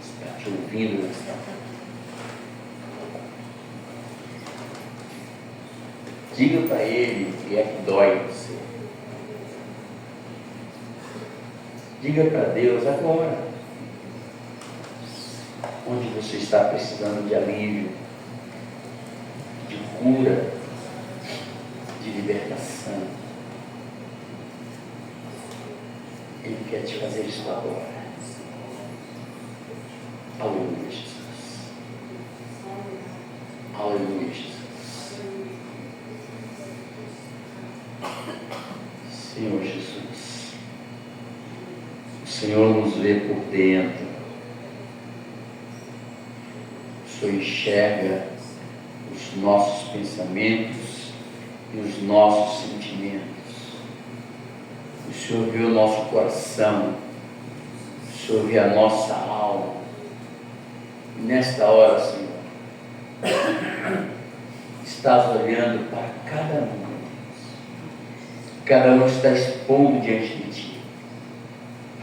está te ouvindo nesta hora. Diga para Ele o que é que dói em você. Diga para Deus agora, onde você está precisando de alívio, de cura, de libertação. Ele quer te fazer isso agora. Aleluia, Jesus. Aleluia, Jesus. Senhor Jesus, o Senhor nos vê por dentro. O Senhor enxerga os nossos pensamentos e os nossos sentimentos. O Senhor vê o nosso coração. O Senhor vê a nossa alma. E nesta hora, Senhor, estás olhando para cada um. Cada um está expondo diante de Ti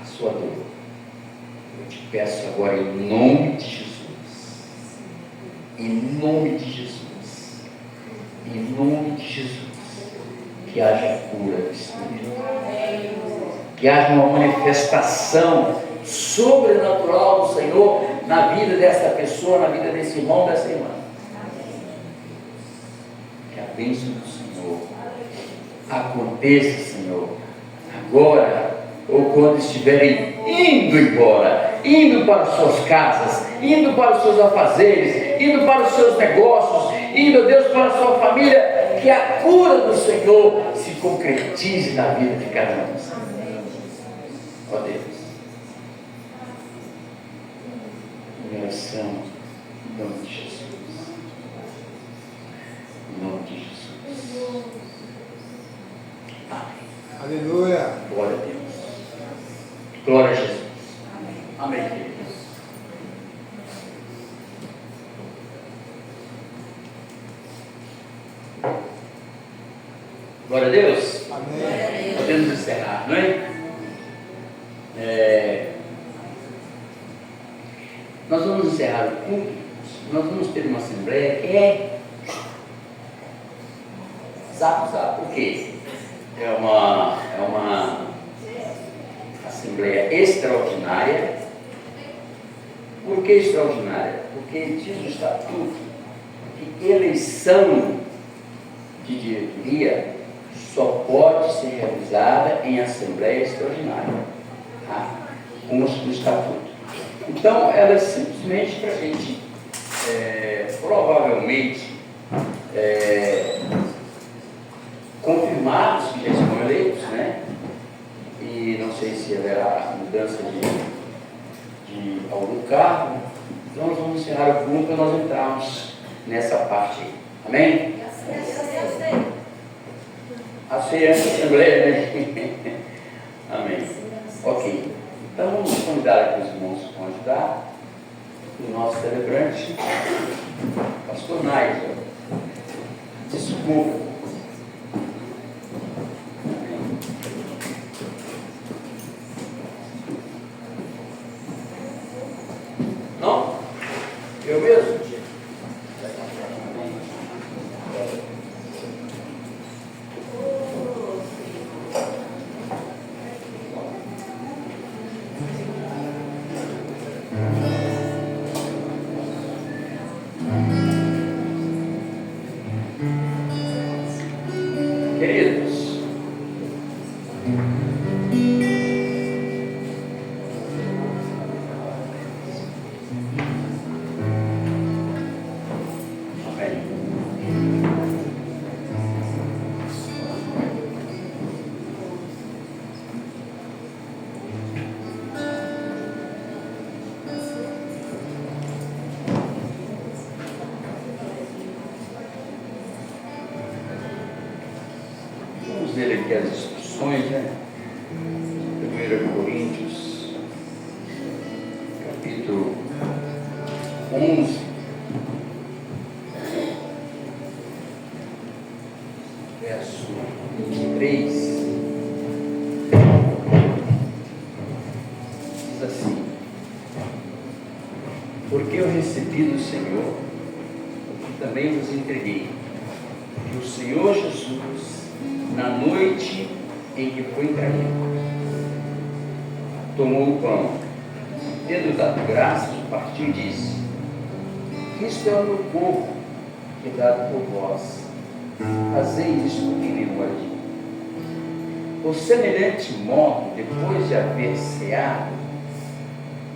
a sua dor. Eu te peço agora, em nome de Jesus, em nome de Jesus, em nome de Jesus, que haja cura do Espírito, que haja uma manifestação sobrenatural do Senhor na vida dessa pessoa, na vida desse irmão, dessa irmã. Que a bênção do Senhor aconteça, Senhor, agora ou quando estiverem indo embora, indo para as suas casas, indo para os seus afazeres, indo para os seus negócios, indo, Deus, para a sua família, que a cura do Senhor se concretize na vida de cada um. Ó Deus, em oração, em nome de Jesus, em nome de Jesus. Amém. Aleluia. Glória a Deus. Glória a Jesus. Amém, queridos. Glória a Deus. Amém. Podemos encerrar, não é? Nós vamos encerrar o culto. Nós vamos ter uma assembleia que é zap. Por quê? É uma assembleia extraordinária. Por que extraordinária? Porque diz o estatuto que eleição de diretoria só pode ser realizada em assembleia extraordinária, tá? Consta no estatuto. Então, ela é simplesmente para a gente, provavelmente, confirmar os que já estão eleitos, né? E não sei se haverá mudança de algum cargo. Então, nós vamos encerrar o culto para nós entrarmos nessa parte aí. Amém? A ceia antes da assembleia, né? Amém. Ok. Então vamos convidar aqui os irmãos que vão ajudar. O nosso celebrante, pastor Nigel. Desculpa. Não? Eu mesmo? Queridos, amém. Vamos ver aqui as instruções, né? 1 Coríntios, capítulo 11, verso 3, diz assim: porque eu recebi do Senhor o que também vos entreguei, que o Senhor Jesus, na noite em que foi traído, tomou o pão, tendo dado graças, partiu e disse: isto é o meu corpo, que é dado por vós, fazei isto em memória de mim. Por semelhante modo, depois de haver ceado,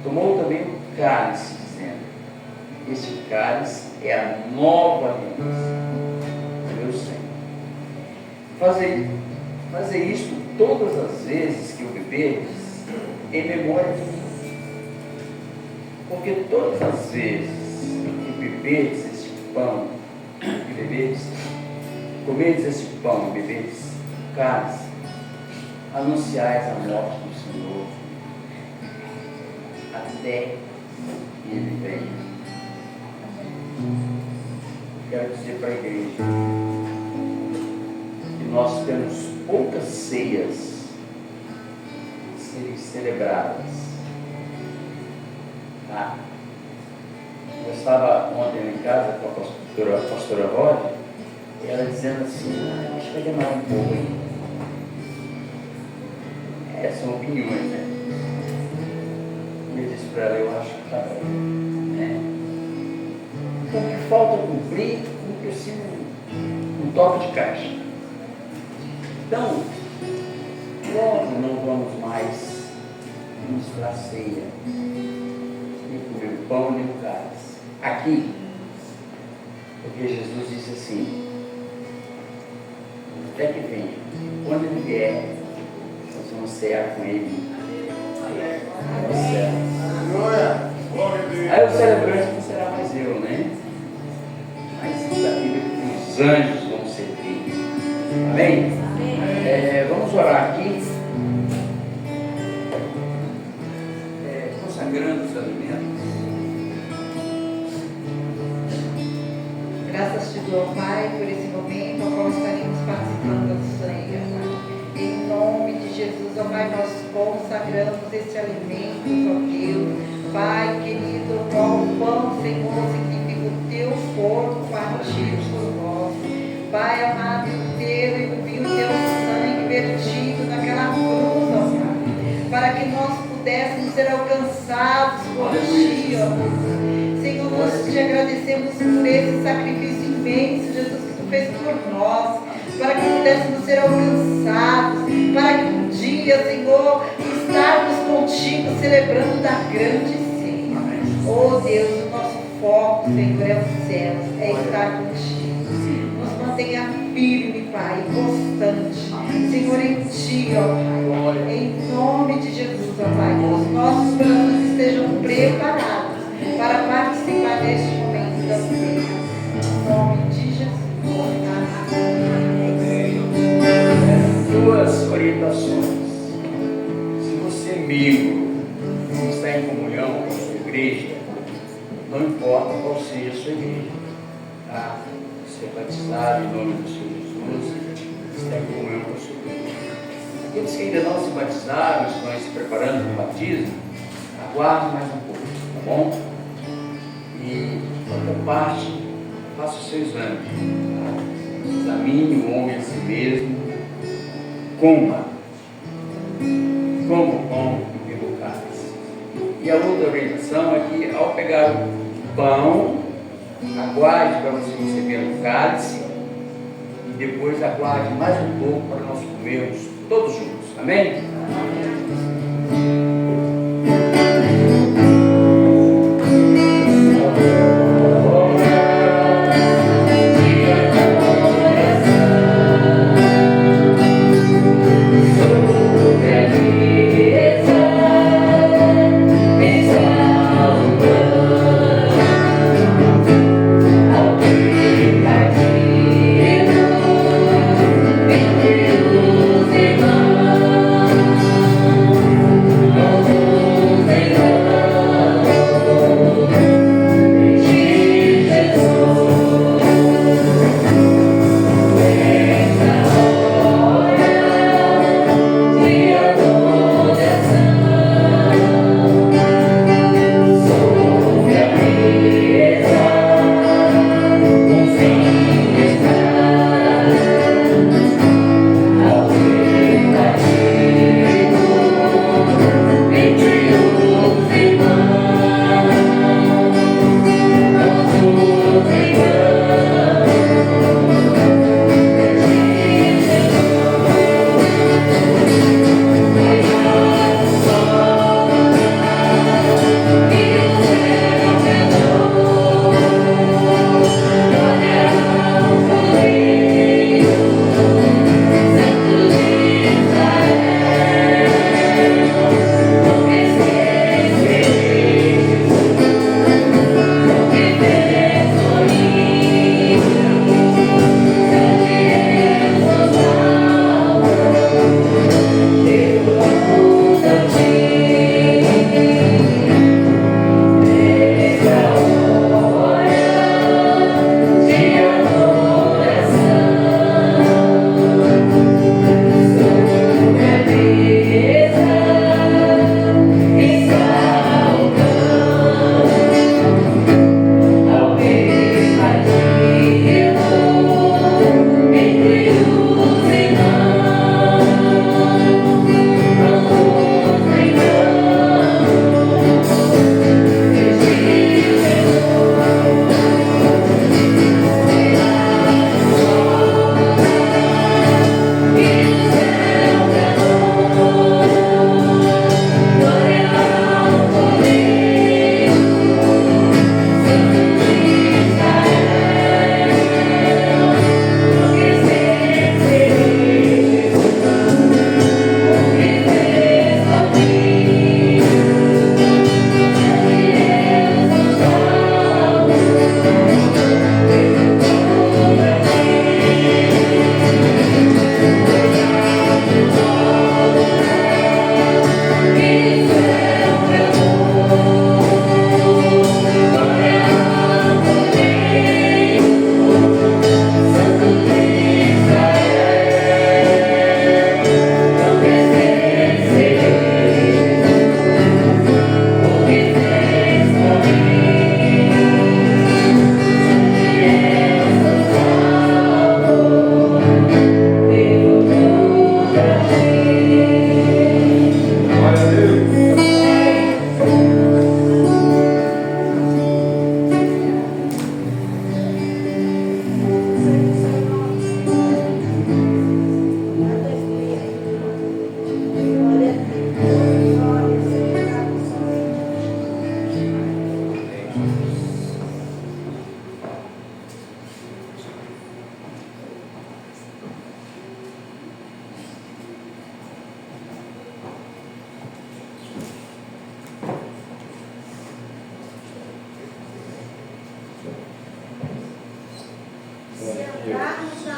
tomou também o cálice, dizendo: este cálice é a nova aliança do meu sangue. Fazei isto todas as vezes que o beberdes, em memória de mim. Porque todas as vezes que beberdes este pão, comerdes este pão e beberdes o cálice, anunciais a morte do Senhor até que Ele venha. Quero dizer para a igreja que nós temos poucas ceias serem celebradas. Eu estava ontem em casa com a pastora Rosa, e ela dizendo assim: acho que vai demorar um pouco aí. São opiniões, né? Eu disse para ela: eu acho que está bem, né? Então, o que falta cumprir, cumpre assim um toque de caixa. Então, nós não vamos mais ministrar ceia, nem comer o pão nem o cálice aqui, porque Jesus disse assim: até que venha, quando Ele vier, nós vamos cear com Ele no céu. Aí o celebrante não será mais eu, né? Mas diz a Bíblia que os anjos vão servir. Amém? Vamos orar aqui, consagrando os alimentos. Graças te dou, Pai, por esse momento ao qual estaremos participando da ceia, Pai. Em nome de Jesus, ó Pai, nós consagramos este alimento, ó Deus. Pai querido, ó o pão, Senhor, significa o teu corpo partido por nós. Pai amado, o teu e o teu sangue vertido naquela cruz, ó Pai, para que nós pudéssemos ser alcançados por ti, ó Deus. Senhor, nós te agradecemos por esse sacrifício imenso, Jesus, que tu fez por nós, para que pudéssemos ser alcançados, para que um dia, Senhor, estarmos contigo celebrando da grande ceia. Oh Deus, o nosso foco, Senhor, é os céus, é estar contigo. Nos mantenha firme, Pai, constante, Senhor, em ti, ó Pai, em nome de Jesus, ó Pai, que os nossos corações estejam preparados para participar deste momento da ceia. Em nome de Jesus. Duas orientações. Se você é membro, está em comunhão com a sua igreja, não importa qual seja a sua igreja, tá? Você é batizado em nome do Senhor Jesus, está em comunhão com a sua igreja. Aqueles que ainda não se batizaram, estão se preparando para o batismo, aguardem mais um pouco, tá bom? E, outra parte, faça o seu exame, tá? Examine o homem a si mesmo, coma o pão e beba o cálice. E a outra orientação é que, ao pegar o pão, aguarde para você receber o cálice e depois aguarde mais um pouco para nós comermos todos juntos. Amém?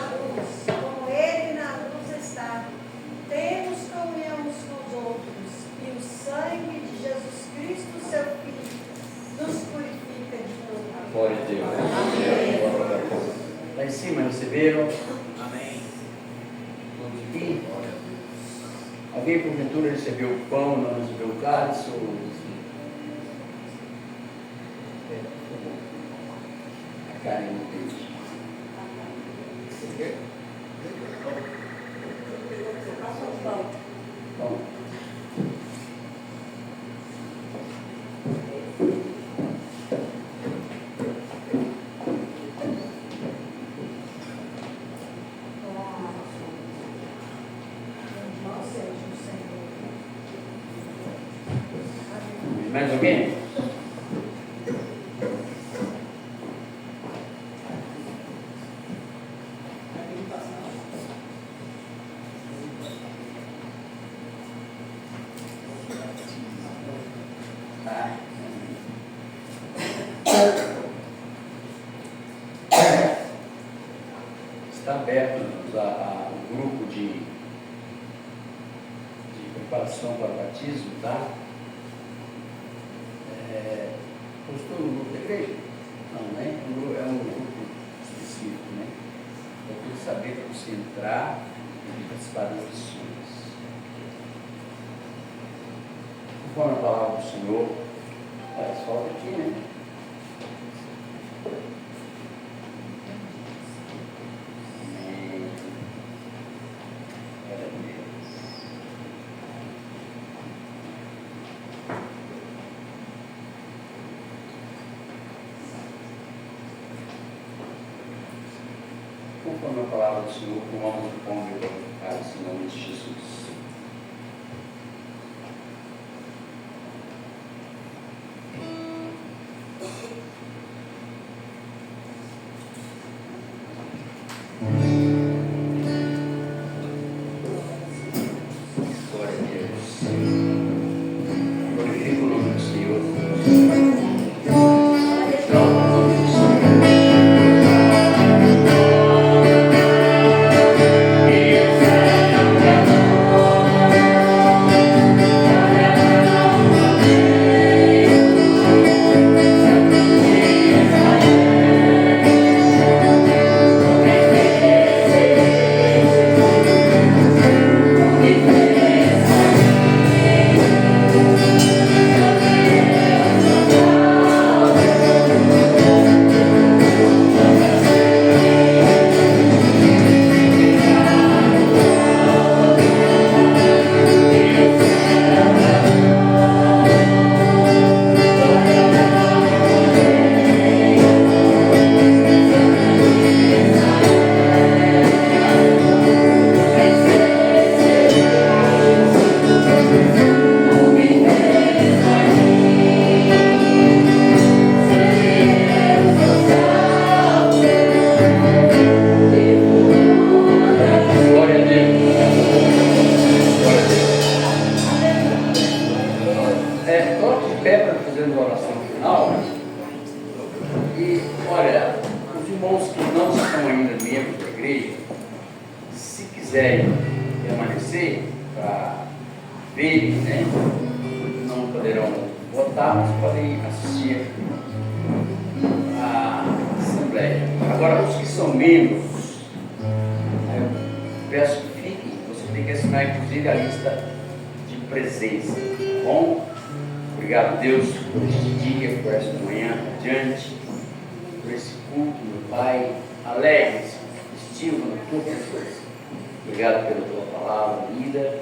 luz, como Ele na luz está. Temos comunhão uns com os outros, e o sangue de Jesus Cristo, seu Filho, nos purifica de todo mal. Glória a Deus. Amém. Lá em cima receberam? Amém. Todos aqui? Alguém porventura recebeu o pão, não recebeu o cálice? A carne no peixe. Bom. Mais alguém? Tá. Está aberto o grupo de preparação para o batismo, tá? Postou no grupo da igreja? Não, né? É um grupo específico, né? Para tudo saber para você entrar e participar das lições. Conforme a palavra do Senhor, falta aqui, né? Amém. Glória a Deus. Conforme a palavra do Senhor, comamos o pão e o cálice em nome de Jesus. Glória a Deus. Glorifico o nome do Senhor. Exalta o nome do Senhor. Glória a Deus. Glória a Deus. Coloque de pé para fazer uma oração final. E, olha, os irmãos que não são ainda membros da igreja, se quiserem permanecer para verem, né? Não poderão votar, mas podem assistir à Assembleia. Agora, os que são membros, eu peço que fiquem, você tem que assinar inclusive a lista de presença, tá bom? Obrigado, Deus, por este dia, por esta manhã adiante, por esse culto, meu Pai, alegre, festivo, no todas as coisas. Obrigado pela tua palavra, vida,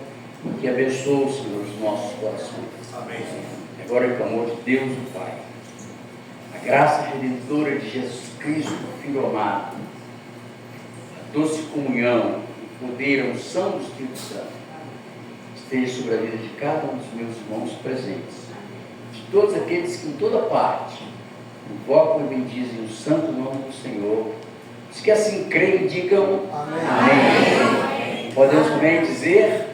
que abençoe, Senhor, os nossos corações. Amém. Agora, em amor de Deus, o Pai, a graça redentora de Jesus Cristo, Filho amado, a doce comunhão, o poder, a unção do Espírito Santo, esteja sobre a vida de cada um dos meus irmãos presentes, de todos aqueles que em toda parte invocam e bendizem o santo nome do Senhor. Os que assim creem, digam amém. Amém. Podemos também dizer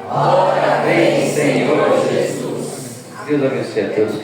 ora vem, Senhor Jesus. Deus abençoe a todos.